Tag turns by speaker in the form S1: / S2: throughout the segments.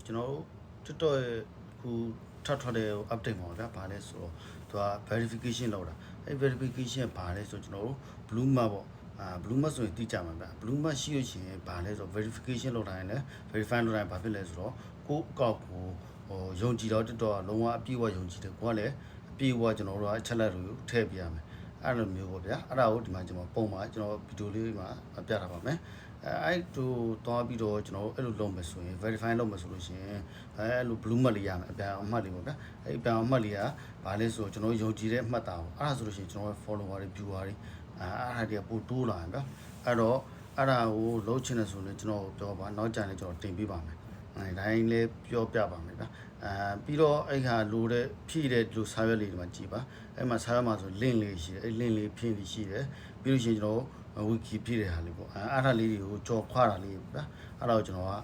S1: ကျွန်တော်တို့တော်ဟိုထတဲ့ update မှာဗျာဘာလဲဆိုတော့သူက verification လောက်တာအဲ့ verification ဘာလဲဆိုကျွန်တော်တို့ blue mark ပေါ့blue mark ဆိုရင်သိကြမှာဗျာ blue mark ရှိလို့ရှိရင်ဘာလဲဆိုတော့ verification လောက်တိုင်းလည်း verify လောက်တိုင်းဘာဖြစ်လဲဆိုတော့ကိုယ့်အကောက်ကိုယုံကြည်တော့တော်လုံးဝအပြည့်အဝယုံကြည်တယ်ကိုကလည်းအပြည့်အဝကျွန်တော်တို့ကအချက်လက်တွေထည့်ပြရမယ်အဲ့လိုမျိုးပေါ့ဗျာအဲ့ဒါကိုဒီမှာကျွန်တော်ပုံမှာကျွန်တော်ဗီဒီယိုလေးမှာပြထားပါမယ်အဲ့တို့သွားပြီးတော့ကျွန်တော်တို့အဲ့လိုလုပ်မယ်ဆိုရင် verify လုပ်မယ်ဆိုလို့ရှိရင်အဲ့လို blue mark လေးရမယ်အပြန်အမှတ်လေးပေါ့ဗျာအဲ့အပြန်အမှတ်လေးကဘာလဲဆိုတော့ကျွန်တော်ယုံကြည်တဲ့အမှတ်တာကိုအဲ့ဒါဆိုလို့ရှိရင်ကျွန်တော်ရဲ့ follower တွေ viewer တွေအဲ့ဒါတွေကပိုတိုးလာရင်ဗျာအဲ့တော့အဲ့ဒါကိုလုပ်ချင်တယ်ဆိုရင်ကျွန်တော်ပြောပါနောက်ကြရင်ကျွန်တော်တင်ပေးပါမယ်အဲ့တိုင်းလေးပြောပြပါမယ်ဗျာပြီးတော့အဲ့ဟာလိုတဲ့ဖြည့်တဲ့လူစာရွက်လေးတွေမှာကြည်ပါအဲ့မှာစာရွက်မှာဆို link လေးရှိတယ်အဲ့ link လေးဖြည့်ပြီးရှိတယ်ပြီးလို့ရှိရင်ကျွန်တော်wiki ဖြည့်တဲ့ဟာလေးပေါ့အဲ့ဒါလေးတွေကိုကြော်ခွာတာလေးဗျာအဲ့ဒါကိုကျွန်တော်က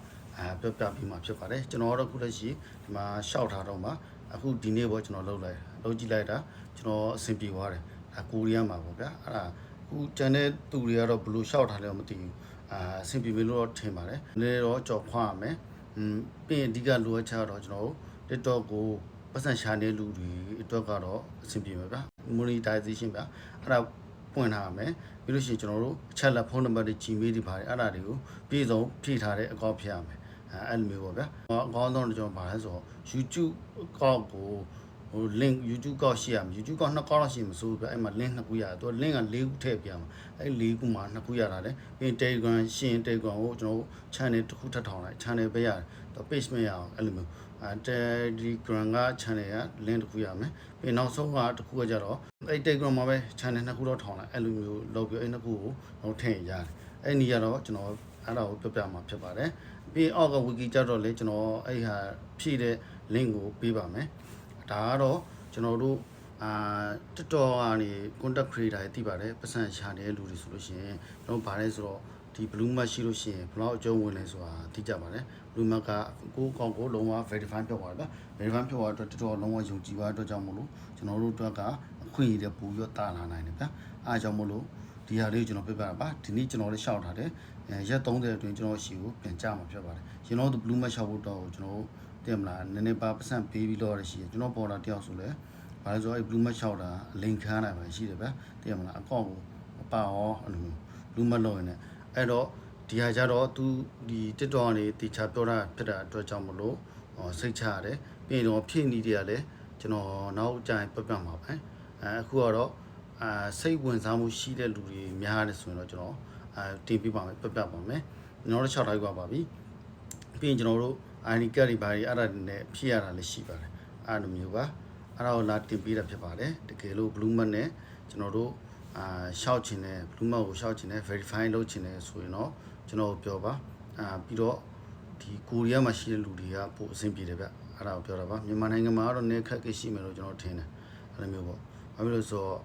S1: ပြောပြပြီးမှဖြစ်ပါတယ်ကျွန်တော်တို့ခုလက်ရှိဒီမှာရှောက်ထားတော့မှအခုဒီနေ့ပေါ့ကျွန်တော်လုပ်ကြည့်လိုက်တာကျွန်တော်အဆင်ပြေသွားတယ်ကိုရီးယားမှာပေါ့ဗျာအဲ့ဒါခုကျန်တဲ့သူတွေကတော့ဘယ်လိုရှောက်ထားလဲမသိဘူးအဆင်ပြေပြီလို့တော့ထင်ပါတယ်နည်းတော့ကြော်ခွာရမယ်ပြီးရင်အဓိကလိုအပ်ချက်တော့ကျွန်တော်တို့ TikTok ကိုပတ်စံရှာနေလူတွေအတွက်ကတော့အဆင်ပြေမှာဗျာ monetization ဗျာအဲ့ဒါပွင့်ထားရမယ်ပြီးလို့ရှိရင်ကျွန်တော်တို့အချက်လက်ဖုန်းနံပါတ်တွေ Gmail တွေပါတယ်အဲ့ဒါတွေကိုပြည်စုံဖြည့်ထားတဲ့အကောင့်ဖြည့်ရမယ်အဲ့လိုမျိုးပေါ့ဗျာအကောင့်တော့ကျွန်တော်ဗာလဲဆိုတော့ YouTube အကောင့်ကိုlink YouTube ကောက်ရှိရမယ် YouTube ကောက်2ကောက်လောက်ရှိမှဆိုပြအဲ့မှာ link 2ခုရတယ်သူက link က4ခုထည့်ပြရမှာအဲ့4ခုမှာ2ခုရတာလေပြီးရင် Telegram ရှိရင် Telegram ကိုကျွန်တော် channel တစ်ခုထပ်ထောင်လိုက် channel ပဲရတယ်သူ page မရအောင်အဲ့လိုမျိုးTelegram က channel က link တစ်ခုရမယ်ပြီးနောက်ဆုံးကတစ်ခုကကြတော့အဲ့ Telegram မှာပဲ channel 2ခုတော့ထောင်လိုက်အဲ့လိုမျိုးလုပ်ပြီးအဲ့2ခုကိုတော့ထည့်ရတယ်အဲ့ဒီကတော့ကျွန်တော်အဲ့ဒါကိုပြောပြမှာဖြစ်ပါတယ်ပြီးအောက်က wiki ကြတော့လေကျွန်တော်အဲ့ဟာဖြည့်တဲ့ link ကိုပေးပါမယ်ဒါကတော့ကျွန်တော်တို့TikTok ကနေ content creator တွေသိပါတယ်ပတ်စံရှာနေတဲ့လူတွေဆိုလို့ရှိရင်ကျွန်တော်ဗာလဲဆိုတော့ဒီ blue mark ရှိလို့ရှိရင်ဘယ်လောက်အကျုံးဝင်လဲဆိုတာသိကြပါတယ် blue mark ကကိုယ့်အကောင့်ကိုလုံးဝ verify ဖြစ်သွားတယ်ဗျ verify ဖြစ်သွားတော့ TikTok လုံးဝယုံကြည်သွားတဲ့အတွက်ကြောင့်မလို့ကျွန်တော်တို့အတွက်ကအခွင့်အရေးတွေပိုပြီးတော့တာလာနိုင်တယ်ဗျအားကြောင့်မလို့ဒီဟာလေးကိုကျွန်တော်ပြပြတာပါဒီနေ့ကျွန်တော်လည်းရှောက်ထားတယ်ရက်30အတွင်းကျွန်တော်ရှိကိုပြန်ကြမှာဖြစ်ပါတယ်ကျွန်တော်တို့ blue mark ရှောက်ဖို့တော့ကျွန်တော်တင်မလားနည်းနည်းပါပတ်စံပေးပြီးတော့ရရှိတယ်ကျွန်တော်ပေါ်တာတယောက်ဆိုလဲဘာလဲဆိုတော့အဲ့ blue mark ရှောက်တာအလိန်ခန်းနိုင်ပါရှိတယ်ဗျတင်မလားအကောင့်ကိုပါရောအဲ့လို blue mark လောက်ရင်လည်းအဲ့တော့ဒီဟာကြတော့သူဒီ TikTok ကနေတေချာပြောတာဖြစ်တာအတွက်ကြောင့်မလို့စိတ်ချရတယ်ပြီးတော့ဖြည့်နည်းတွေကလည်းကျွန်တော်နောက်ကြရင်ပြပြမှာပဲအခုကတော့စိတ်ဝင်စားမှုရှိတဲ့လူတွေများတယ်ဆိုရင်တော့ကျွန်တော်တင်ပြပါမယ်ပြပြပါမယ်ကျွန်တော်တို့6ထားပါပြီပြီးရင်ကျွန်တော်တို့ ID card တွေဘာတွေအဲ့ဒါတွေနဲ့ဖြည့်ရတာလည်းရှိပါတယ်အဲ့လိုမျိုးပါအဲ့ဒါကိုလာတင်ပေးတာဖြစ်ပါတယ်တကယ်လို့ blue mark နဲ့ကျွန်တော်တို့ရှောက်ချင်တယ် blue mark ကိုရှောက်ချင်တယ် verify လုပ်ချင်တယ်ဆိုရင်တော့ကျွန်တော်ပြောပါပြီးတော့ဒီကိုရီးယားမှာရှိတဲ့လူတွေကပိုအဆင်ပြေတယ်ဗျအဲ့ဒါကိုပြောတာပါမြန်မာနိုင်ငံမှာတော့နေခက်ခဲရှိမယ်လို့ကျွန်တော်ထင်တယ်အဲ့လိုမျိုးပေါ့ဘာဖြစ်လို့ဆိုတော့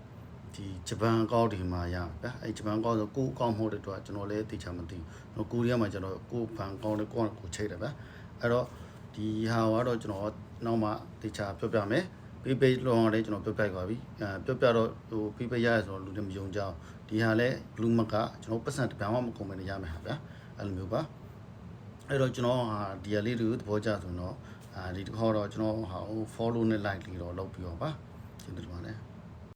S1: ဒီဂျပန်အကောင့်တွေမှာရဗျအဲ့ဂျပန်အကောင့်ဆိုကိုအကောင့်မဟုတ်တဲ့အတွက်ကျွန်တော်လည်းသိချာမသိဘူးကိုရီးယားမှာကျွန်တော်ကိုဘန်အကောင့်နဲ့ကိုချိတ်တယ်ဗျအဲ့တော့ဒီဟာကတော့ကျွန်တော်နောက်မှသိချာပြောပြမယ်ပေးပေးလောအောင်လည်းကျွန်တော်ပြောပြပါပြီပြောပြတော့ဟိုပေးပေးရရဆိုတော့လူတွေမယုံကြအောင်ဒီဟာလည်း blue mark ကကျွန်တော်ပတ်စံတပြားမှမကုန်မနေရမယ်ဟာဗျအဲ့လိုမျိုးပါအဲ့တော့ကျွန်တော်ဒီဟာလေးတွေကိုသဘောကျဆိုတော့ဒီတစ်ခေါက်တော့ကျွန်တော်ဟာ follow နဲ့ like လေးတော့လုပ်ပြီးတော့ပါကျေးဇူးတင်ပါတယ်